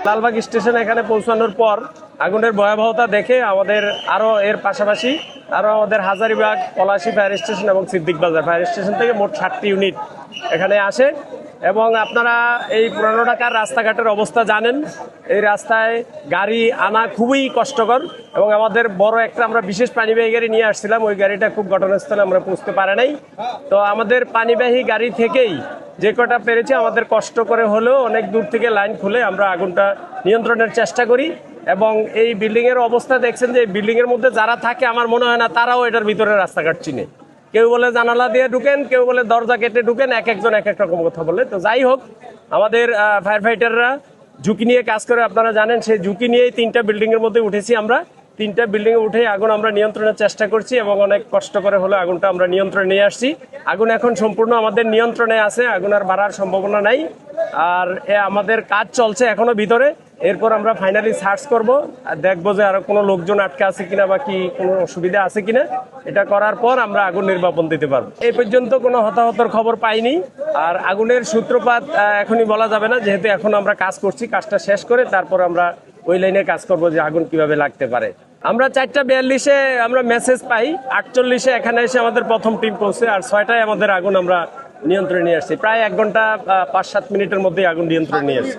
Lalbagh station এখানে পৌঁছানোর পর আগুনের ভয়াবহতা দেখে আমাদের আরো এর পাশাপাশি আরো আমাদের হাজারীবাগ, পলাশী ফায়ার স্টেশন এবং সিদ্দিক বাজার ফায়ার স্টেশন থেকে মোট 7টি ইউনিট এখানে আসে। এবং আপনারা এই পুরানো ঢাকার রাস্তাঘাটের অবস্থা জানেন, এই রাস্তায় গাড়ি আনা খুবই কষ্টকর এবং আমাদের বড় একটা আমরা বিশেষ পানিবাহী গাড়ি নিয়ে আসছিলাম, ওই গাড়িটা খুব ঘটনাস্থলে আমরা পৌঁছতে পারে নাই। তো আমাদের পানিবাহী গাড়ি থেকেই যে কটা পেরেছি আমাদের কষ্ট করে হলেও অনেক দূর থেকে লাইন খুলে আমরা আগুনটা নিয়ন্ত্রণের চেষ্টা করি। এবং এই বিল্ডিংয়ের অবস্থা দেখছেন যে বিল্ডিংয়ের মধ্যে যারা থাকে আমার মনে হয় না তারাও এটার ভিতরে রাস্তাঘাট চিনে। কেউ বলে জানালা দিয়ে ঢুকেন, কেউ বলে দরজা কেটে ঢুকেন, এক একজন এক এক রকম কথা বলে। তো যাই হোক, আমাদের ফায়ার ফাইটাররা ঝুঁকি নিয়ে কাজ করে, আপনারা জানেন সেই ঝুঁকি নিয়েই 3টা বিল্ডিংয়ের মধ্যে উঠেছি আমরা। 3টা বিল্ডিংয়ে উঠে আগুন আমরা নিয়ন্ত্রণের চেষ্টা করছি এবং অনেক কষ্ট করে হলে আগুনটা আমরা নিয়ন্ত্রণে নিয়ে আসছি। আগুন এখন সম্পূর্ণ আমাদের নিয়ন্ত্রণে আছে, আগুন আর বাড়ার সম্ভাবনা নাই। আর আমাদের কাজ চলছে এখনো ভিতরে। এরপর আমরা ফাইনালি সার্চ করব, দেখবো যে আরো কোনো লোকজন আটকে আছে কিনা বা কি কোনো অসুবিধা আছে কিনা। এটা করার পর আমরা আগুন নির্বাপন দিতে পারবো। এই পর্যন্ত কোনো হতাহতর খবর পাইনি। আর আগুনের সূত্রপাত এখনই বলা যাবে না, যেহেতু এখন আমরা কাজ করছি। কাজটা শেষ করে তারপর আমরা ওই লাইনে কাজ করব যে আগুন কিভাবে লাগতে পারে। আমরা 4:42-এ আমরা মেসেজ পাই, 48-এ এখানে এসে আমাদের প্রথম টিম পৌঁছে, আর 6টায় আমাদের আগুন আমরা নিয়ন্ত্রণে নিয়ে আসছি। প্রায় 1 ঘন্টা 5-7 মিনিটের মধ্যেই আগুন নিয়ন্ত্রণে নিয়ে আসছি।